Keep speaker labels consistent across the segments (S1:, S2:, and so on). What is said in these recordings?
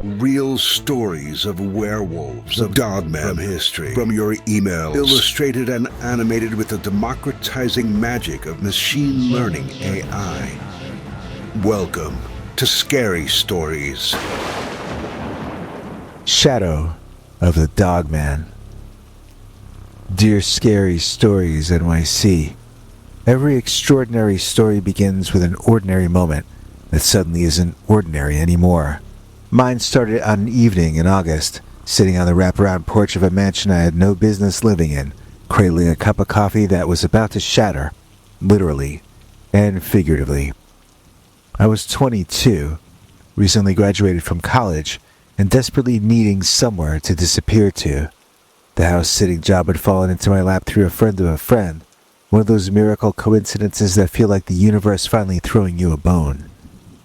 S1: real stories of werewolves, of Dogman from history, from your emails, illustrated and animated with the democratizing magic of machine learning AI. Welcome to Scary Stories.
S2: Shadow of the Dogman. Dear Scary Stories NYC, every extraordinary story begins with an ordinary moment that suddenly isn't ordinary anymore. Mine started on an evening in August, sitting on the wraparound porch of a mansion I had no business living in, cradling a cup of coffee that was about to shatter, literally and figuratively. I was 22, recently graduated from college, and desperately needing somewhere to disappear to. The house-sitting job had fallen into my lap through a friend of a friend, one of those miracle coincidences that feel like the universe finally throwing you a bone.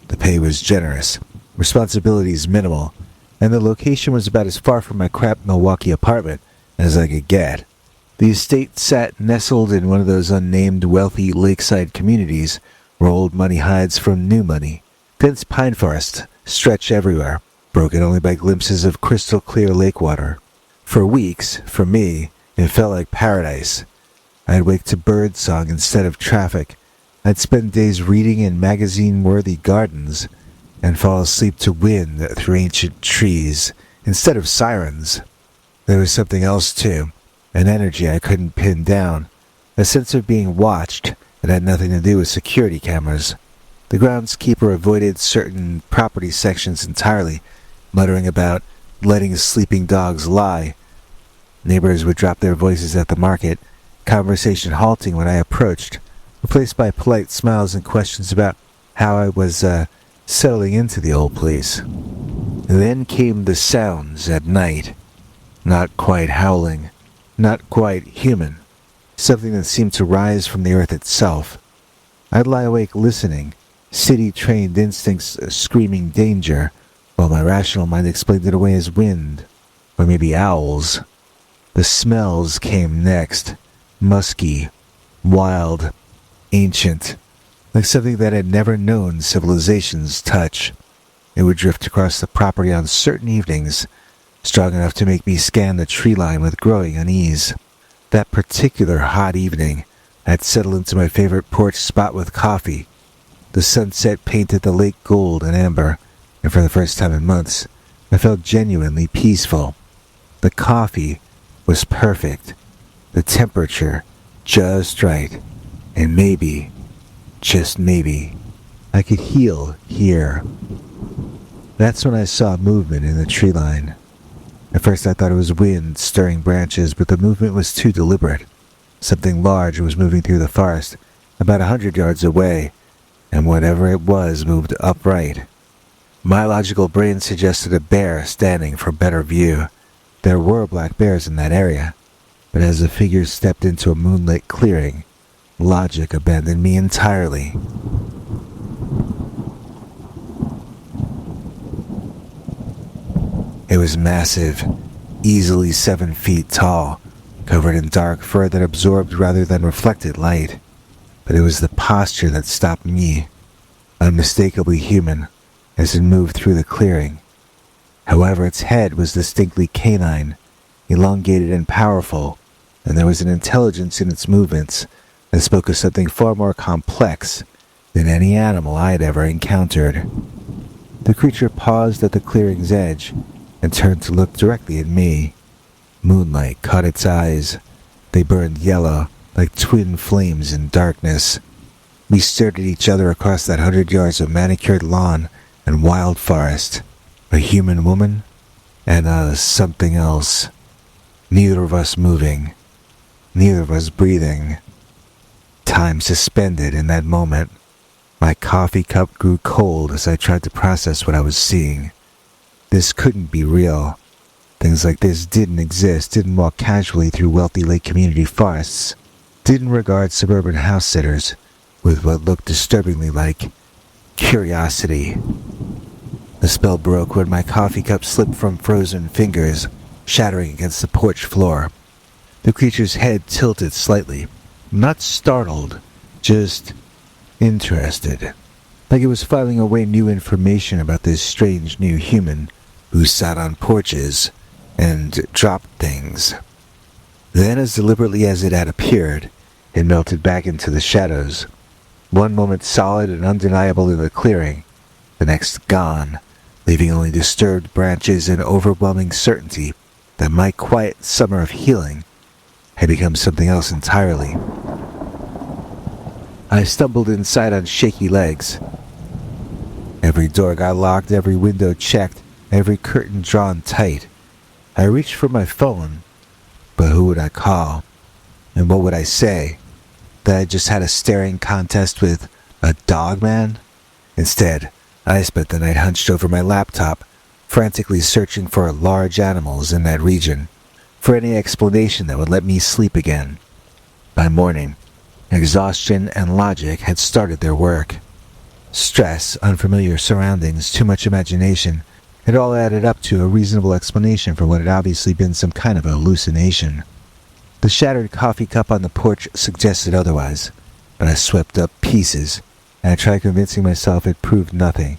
S2: The pay was generous, responsibilities minimal, and the location was about as far from my crap Milwaukee apartment as I could get. The estate sat nestled in one of those unnamed wealthy lakeside communities where old money hides from new money. Dense pine forests stretch everywhere, broken only by glimpses of crystal clear lake water. For weeks, for me, it felt like paradise. I'd wake to bird song instead of traffic. I'd spend days reading in magazine-worthy gardens and fall asleep to wind through ancient trees instead of sirens. There was something else, too, an energy I couldn't pin down, a sense of being watched that had nothing to do with security cameras. The groundskeeper avoided certain property sections entirely, muttering about letting sleeping dogs lie. Neighbors would drop their voices at the market, conversation halting when I approached, replaced by polite smiles and questions about how I was settling into the old place. Then came the sounds at night. Not quite howling, not quite human, something that seemed to rise from the earth itself. I'd lie awake listening, city-trained instincts screaming danger, while my rational mind explained it away as wind, or maybe owls. The smells came next, musky, wild, ancient, like something that had never known civilization's touch. It would drift across the property on certain evenings, strong enough to make me scan the tree line with growing unease. That particular hot evening, I'd settled into my favorite porch spot with coffee. The sunset painted the lake gold and amber, and for the first time in months, I felt genuinely peaceful. The coffee was perfect, the temperature just right, and maybe, just maybe, I could heal here. That's when I saw movement in the tree line. At first I thought it was wind stirring branches, but the movement was too deliberate. Something large was moving through the forest, about 100 yards away, and whatever it was moved upright. My logical brain suggested a bear standing for better view. There were black bears in that area, but as the figure stepped into a moonlit clearing, logic abandoned me entirely. It was massive, easily 7 feet tall, covered in dark fur that absorbed rather than reflected light. But it was the posture that stopped me, unmistakably human, as it moved through the clearing. However, its head was distinctly canine, elongated and powerful, and there was an intelligence in its movements that spoke of something far more complex than any animal I had ever encountered. The creature paused at the clearing's edge and turned to look directly at me. Moonlight caught its eyes. They burned yellow, like twin flames in darkness. We stared at each other across that 100 yards of manicured lawn and wild forest. A human woman and something else. Neither of us moving. Neither of us breathing. Time suspended in that moment. My coffee cup grew cold as I tried to process what I was seeing. This couldn't be real. Things like this didn't exist, didn't walk casually through wealthy lake community forests, didn't regard suburban house sitters with what looked disturbingly like curiosity. The spell broke when my coffee cup slipped from frozen fingers, shattering against the porch floor. The creature's head tilted slightly, not startled, just interested, like it was filing away new information about this strange new human who sat on porches and dropped things. Then, as deliberately as it had appeared, it melted back into the shadows. One moment solid and undeniable in the clearing, the next gone, leaving only disturbed branches and overwhelming certainty that my quiet summer of healing had become something else entirely. I stumbled inside on shaky legs. Every door got locked, every window checked, every curtain drawn tight. I reached for my phone, but who would I call? And what would I say? That I just had a staring contest with a dogman? Instead, I spent the night hunched over my laptop, frantically searching for large animals in that region, for any explanation that would let me sleep again. By morning, exhaustion and logic had started their work. Stress, unfamiliar surroundings, too much imagination, it all added up to a reasonable explanation for what had obviously been some kind of hallucination. The shattered coffee cup on the porch suggested otherwise, but I swept up pieces, and I tried convincing myself it proved nothing.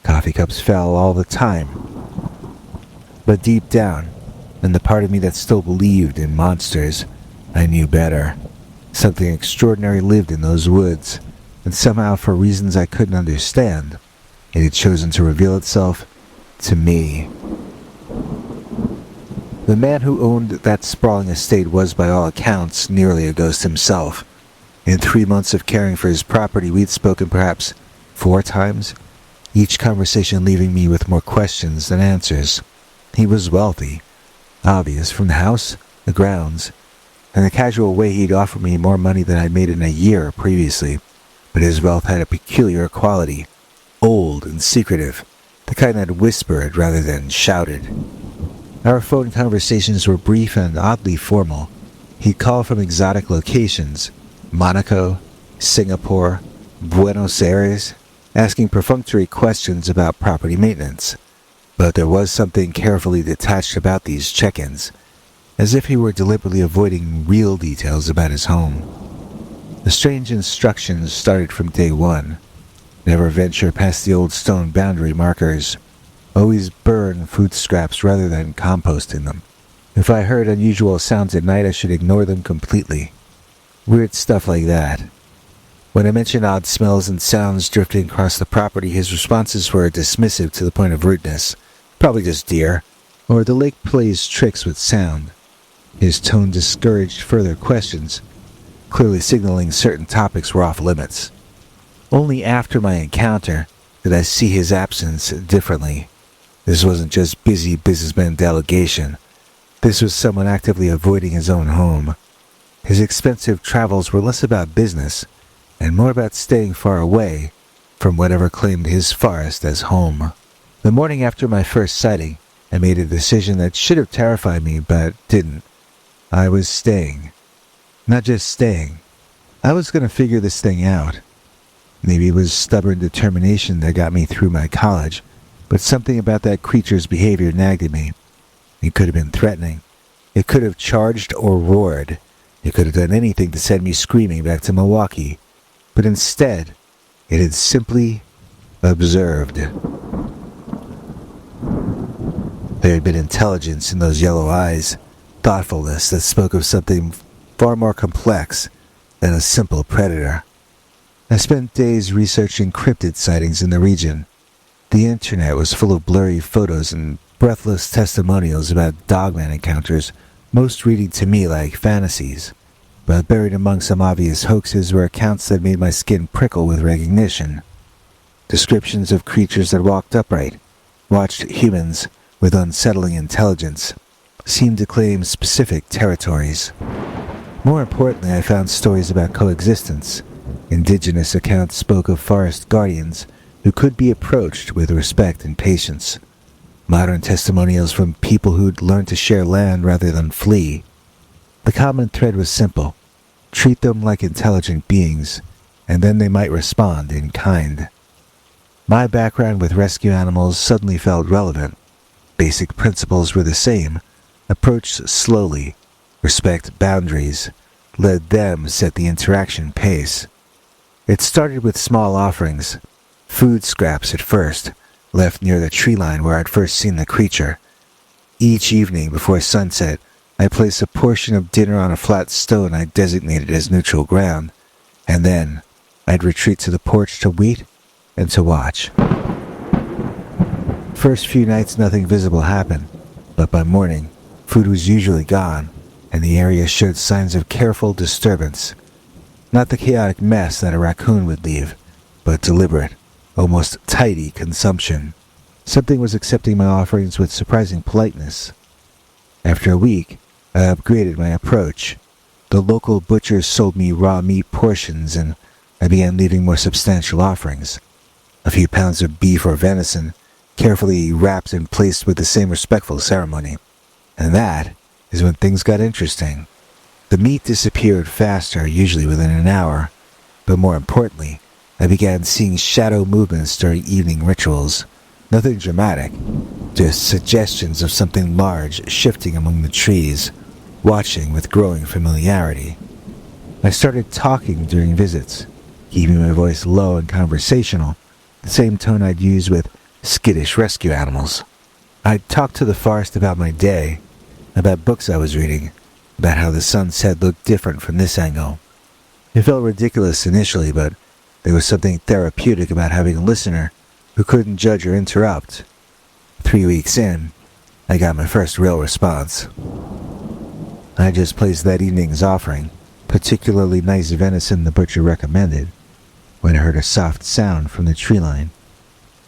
S2: Coffee cups fell all the time. But deep down, in the part of me that still believed in monsters, I knew better. Something extraordinary lived in those woods, and somehow, for reasons I couldn't understand, it had chosen to reveal itself to me. The man who owned that sprawling estate was, by all accounts, nearly a ghost himself. In 3 months of caring for his property, we'd spoken perhaps 4 times, each conversation leaving me with more questions than answers. He was wealthy, obvious from the house, the grounds, and the casual way he'd offer me more money than I'd made in a year previously. But his wealth had a peculiar quality, old and secretive, the kind that whispered rather than shouted. Our phone conversations were brief and oddly formal. He'd call from exotic locations, Monaco, Singapore, Buenos Aires, asking perfunctory questions about property maintenance. But there was something carefully detached about these check-ins, as if he were deliberately avoiding real details about his home. The strange instructions started from day one. Never venture past the old stone boundary markers. Always burn food scraps rather than composting them. If I heard unusual sounds at night, I should ignore them completely. Weird stuff like that. When I mentioned odd smells and sounds drifting across the property, his responses were dismissive to the point of rudeness. Probably just deer. Or the lake plays tricks with sound. His tone discouraged further questions, clearly signaling certain topics were off limits. Only after my encounter did I see his absence differently. This wasn't just busy businessman delegation. This was someone actively avoiding his own home. His expensive travels were less about business and more about staying far away from whatever claimed his forest as home. The morning after my first sighting, I made a decision that should have terrified me, but didn't. I was staying. Not just staying. I was going to figure this thing out. Maybe it was stubborn determination that got me through my college, but something about that creature's behavior nagged at me. It could have been threatening. It could have charged or roared. It could have done anything to send me screaming back to Milwaukee. But instead, it had simply observed. There had been intelligence in those yellow eyes, thoughtfulness that spoke of something far more complex than a simple predator. I spent days researching cryptid sightings in the region. The internet was full of blurry photos and breathless testimonials about dogman encounters, most reading to me like fantasies. But buried among some obvious hoaxes were accounts that made my skin prickle with recognition. Descriptions of creatures that walked upright, watched humans with unsettling intelligence, seemed to claim specific territories. More importantly, I found stories about coexistence. Indigenous accounts spoke of forest guardians who could be approached with respect and patience. Modern testimonials from people who'd learned to share land rather than flee. The common thread was simple. Treat them like intelligent beings, and then they might respond in kind. My background with rescue animals suddenly felt relevant. Basic principles were the same. Approach slowly, respect boundaries, let them set the interaction pace. It started with small offerings, food scraps at first, left near the tree line where I'd first seen the creature. Each evening before sunset, I placed a portion of dinner on a flat stone I designated as neutral ground, and then I'd retreat to the porch to wait and to watch. First few nights nothing visible happened, but by morning, food was usually gone, and the area showed signs of careful disturbance. Not the chaotic mess that a raccoon would leave, but deliberate, almost tidy consumption. Something was accepting my offerings with surprising politeness. After a week, I upgraded my approach. The local butchers sold me raw meat portions, and I began leaving more substantial offerings. A few pounds of beef or venison, carefully wrapped and placed with the same respectful ceremony. And that is when things got interesting. The meat disappeared faster, usually within an hour, but more importantly, I began seeing shadow movements during evening rituals. Nothing dramatic, just suggestions of something large shifting among the trees, watching with growing familiarity. I started talking during visits, keeping my voice low and conversational, the same tone I'd use with skittish rescue animals. I'd talk to the forest about my day, about books I was reading, about how the sunset looked different from this angle. It felt ridiculous initially, but there was something therapeutic about having a listener who couldn't judge or interrupt. 3 weeks in, I got my first real response. I just placed that evening's offering, particularly nice venison the butcher recommended, when I heard a soft sound from the tree line.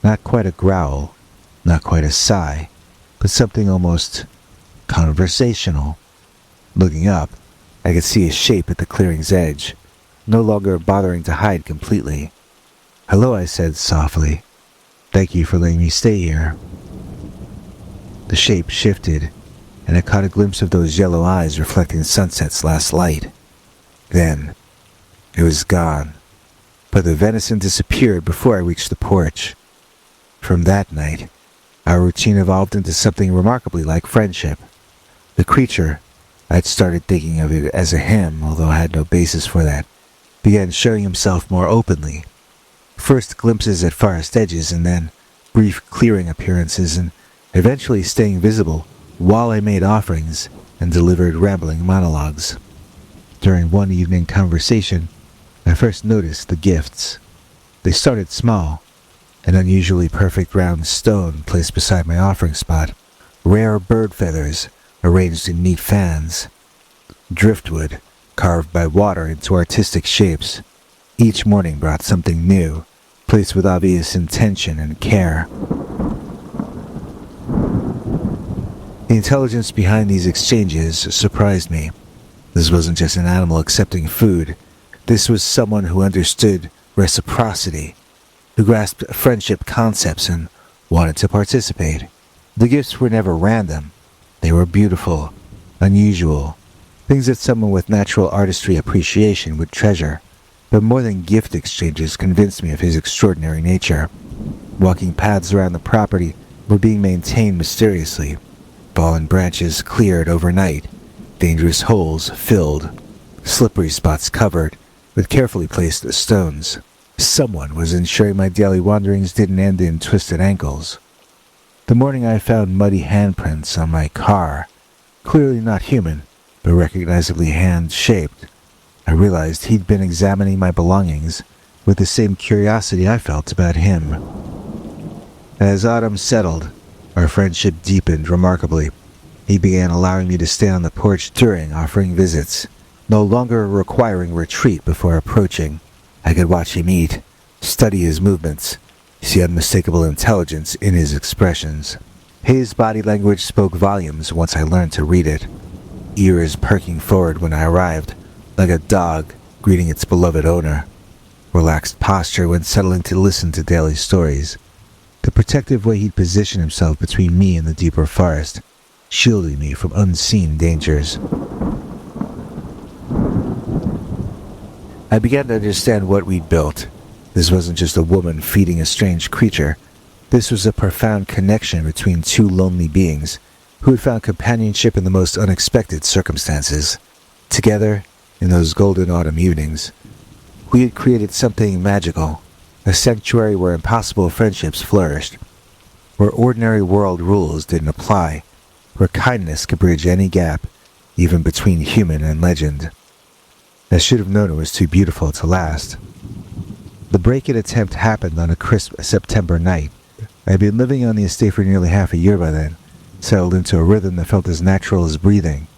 S2: Not quite a growl, not quite a sigh, but something almost conversational. Looking up, I could see a shape at the clearing's edge, no longer bothering to hide completely. "Hello," I said softly. "Thank you for letting me stay here." The shape shifted, and I caught a glimpse of those yellow eyes reflecting sunset's last light. Then, it was gone, but the venison disappeared before I reached the porch. From that night, our routine evolved into something remarkably like friendship. The creature, I'd started thinking of it as a him, although I had no basis for that, began showing himself more openly. First glimpses at forest edges, and then brief clearing appearances, and eventually staying visible while I made offerings and delivered rambling monologues. During one evening conversation, I first noticed the gifts. They started small, an unusually perfect round stone placed beside my offering spot, rare bird feathers arranged in neat fans, driftwood carved by water into artistic shapes. Each morning brought something new, placed with obvious intention and care. The intelligence behind these exchanges surprised me. This wasn't just an animal accepting food. This was someone who understood reciprocity, who grasped friendship concepts and wanted to participate. The gifts were never random. They were beautiful, unusual, things that someone with natural artistry appreciation would treasure. But more than gift exchanges convinced me of his extraordinary nature. Walking paths around the property were being maintained mysteriously, fallen branches cleared overnight, dangerous holes filled, slippery spots covered with carefully placed stones. Someone was ensuring my daily wanderings didn't end in twisted ankles. The morning I found muddy handprints on my car, clearly not human, but recognizably hand-shaped, I realized he'd been examining my belongings with the same curiosity I felt about him. As autumn settled, our friendship deepened remarkably. He began allowing me to stay on the porch during offering visits, no longer requiring retreat before approaching. I could watch him eat, study his movements, see unmistakable intelligence in his expressions. His body language spoke volumes once I learned to read it, ears perking forward when I arrived, like a dog greeting its beloved owner, relaxed posture when settling to listen to daily stories, the protective way he'd position himself between me and the deeper forest, shielding me from unseen dangers. I began to understand what we'd built. This wasn't just a woman feeding a strange creature. This was a profound connection between two lonely beings who had found companionship in the most unexpected circumstances. Together, in those golden autumn evenings, we had created something magical, a sanctuary where impossible friendships flourished. where ordinary world rules didn't apply, where kindness could bridge any gap, even between human and legend. I should have known it was too beautiful to last. The break-in attempt happened on a crisp September night. I had been living on the estate for nearly half a year by then, settled into a rhythm that felt as natural as breathing.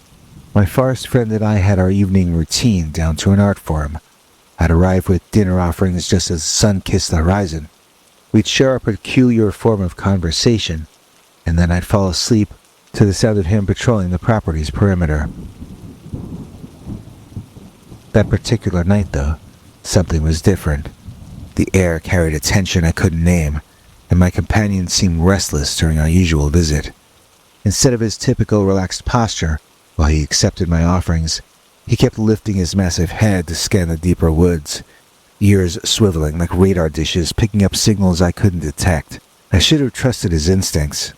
S2: My forest friend and I had our evening routine down to an art form. I'd arrive with dinner offerings just as the sun kissed the horizon. We'd share a peculiar form of conversation, and then I'd fall asleep to the sound of him patrolling the property's perimeter. That particular night, though, something was different. The air carried a tension I couldn't name, and my companion seemed restless during our usual visit. Instead of his typical relaxed posture, while he accepted my offerings, he kept lifting his massive head to scan the deeper woods, ears swiveling like radar dishes, picking up signals I couldn't detect. I should have trusted his instincts.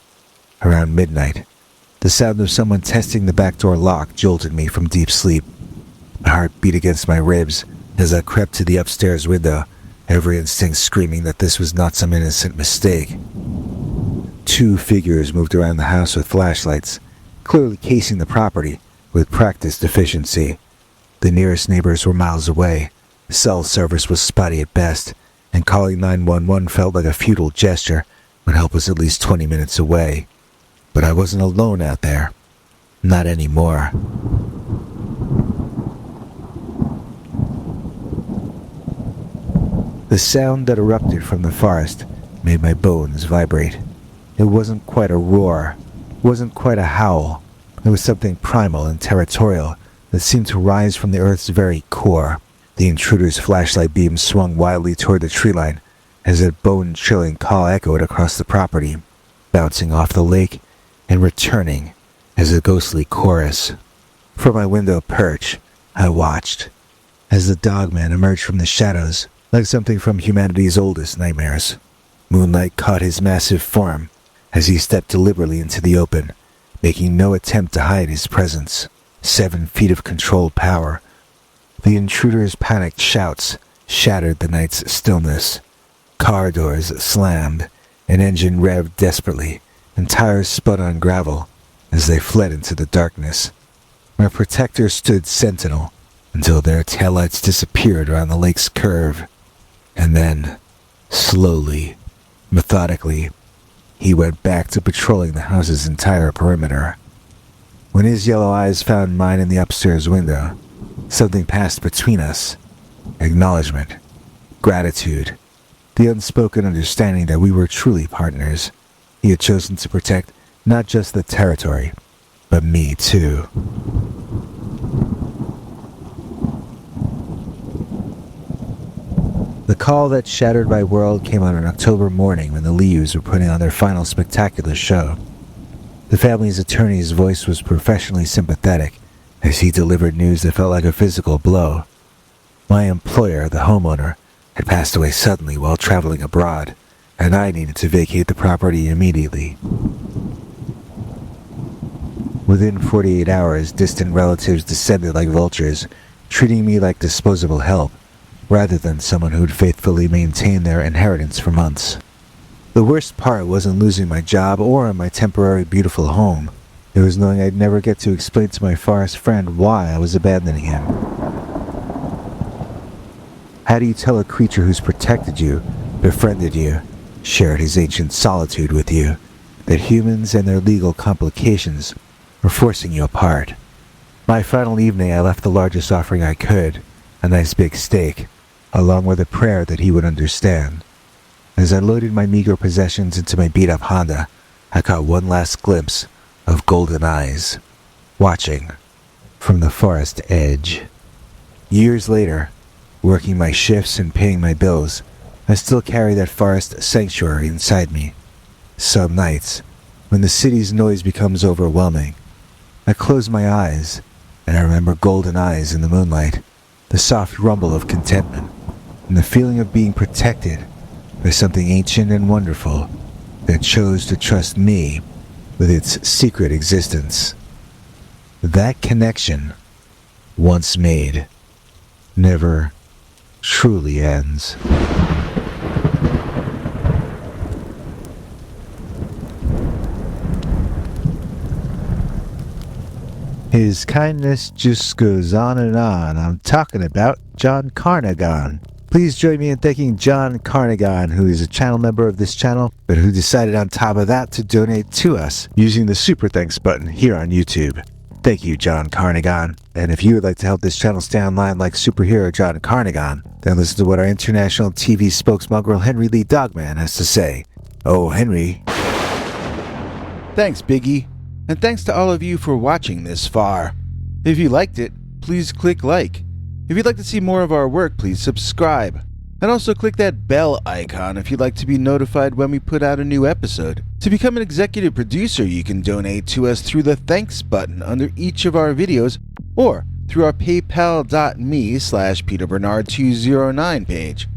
S2: Around midnight, the sound of someone testing the back door lock jolted me from deep sleep. My heart beat against my ribs as I crept to the upstairs window, every instinct screaming that this was not some innocent mistake. 2 figures moved around the house with flashlights, clearly casing the property with practiced efficiency. The nearest neighbors were miles away. Cell service was spotty at best, and calling 911 felt like a futile gesture when help was at least 20 minutes away. But I wasn't alone out there. Not anymore. The sound that erupted from the forest made my bones vibrate. It wasn't quite a roar, wasn't quite a howl. It was something primal and territorial that seemed to rise from the earth's very core. The intruder's flashlight beam swung wildly toward the tree line as that bone-chilling call echoed across the property, bouncing off the lake and returning as a ghostly chorus. From my window perch, I watched as the Dogman emerged from the shadows like something from humanity's oldest nightmares. Moonlight caught his massive form as he stepped deliberately into the open, making no attempt to hide his presence. 7 feet of controlled power. The intruder's panicked shouts shattered the night's stillness. Car doors slammed, an engine revved desperately, and tires spun on gravel as they fled into the darkness. My protectors stood sentinel until their taillights disappeared around the lake's curve. And then, slowly, methodically, he went back to patrolling the house's entire perimeter. When his yellow eyes found mine in the upstairs window, something passed between us. Acknowledgement, gratitude, the unspoken understanding that we were truly partners. He had chosen to protect not just the territory, but me too. The call that shattered my world came on an October morning when the Lius were putting on their final spectacular show. The family's attorney's voice was professionally sympathetic as he delivered news that felt like a physical blow. My employer, the homeowner, had passed away suddenly while traveling abroad, and I needed to vacate the property immediately. Within 48 hours, distant relatives descended like vultures, treating me like disposable help, rather than someone who'd faithfully maintained their inheritance for months. The worst part wasn't losing my job or my temporary beautiful home. It was knowing I'd never get to explain to my forest friend why I was abandoning him. How do you tell a creature who's protected you, befriended you, shared his ancient solitude with you, that humans and their legal complications are forcing you apart? My final evening, I left the largest offering I could, a nice big steak, along with a prayer that he would understand. As I loaded my meager possessions into my beat-up Honda, I caught one last glimpse of golden eyes, watching from the forest edge. Years later, working my shifts and paying my bills, I still carry that forest sanctuary inside me. Some nights, when the city's noise becomes overwhelming, I close my eyes and I remember golden eyes in the moonlight, the soft rumble of contentment, and the feeling of being protected by something ancient and wonderful that chose to trust me with its secret existence. That connection, once made, never truly ends. His kindness just goes on and on. I'm talking about John Carnagon. Please join me in thanking John Carnagon, who is a channel member of this channel, but who decided on top of that to donate to us using the Super Thanks button here on YouTube. Thank you, John Carnagon. And if you would like to help this channel stay online like superhero John Carnagon, then listen to what our international TV spokesmongrel Henry Lee Dogman has to say. Oh, Henry.
S3: Thanks, Biggie. And thanks to all of you for watching this far. If you liked it, please click like. If you'd like to see more of our work, please subscribe. And also click that bell icon if you'd like to be notified when we put out a new episode. To become an executive producer, you can donate to us through the thanks button under each of our videos or through our paypal.me/PeterBernard209 page.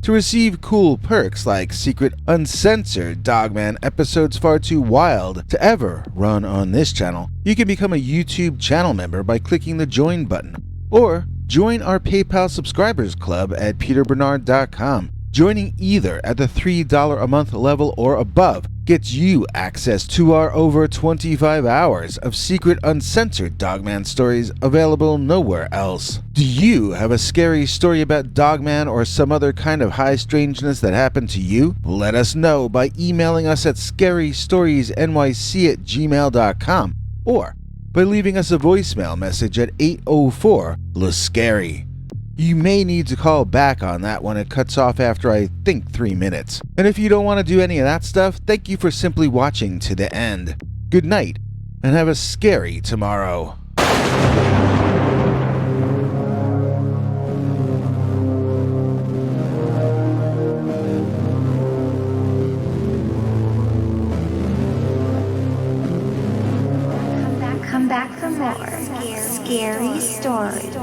S3: To receive cool perks like secret uncensored Dogman episodes far too wild to ever run on this channel, you can become a YouTube channel member by clicking the join button. Or join our PayPal subscribers club at peterbernard.com. Joining either at the $3 a month level or above gets you access to our over 25 hours of secret uncensored Dogman stories available nowhere else. Do you have a scary story about Dogman or some other kind of high strangeness that happened to you? Let us know by emailing us at scarystoriesnyc@gmail.com or by leaving us a voicemail message at 804-LA-SCARY. You may need to call back on that one. It cuts off after, I think, 3 minutes. And if you don't want to do any of that stuff, thank you for simply watching to the end. Good night, and have a scary tomorrow.
S4: Come back for more scary stories.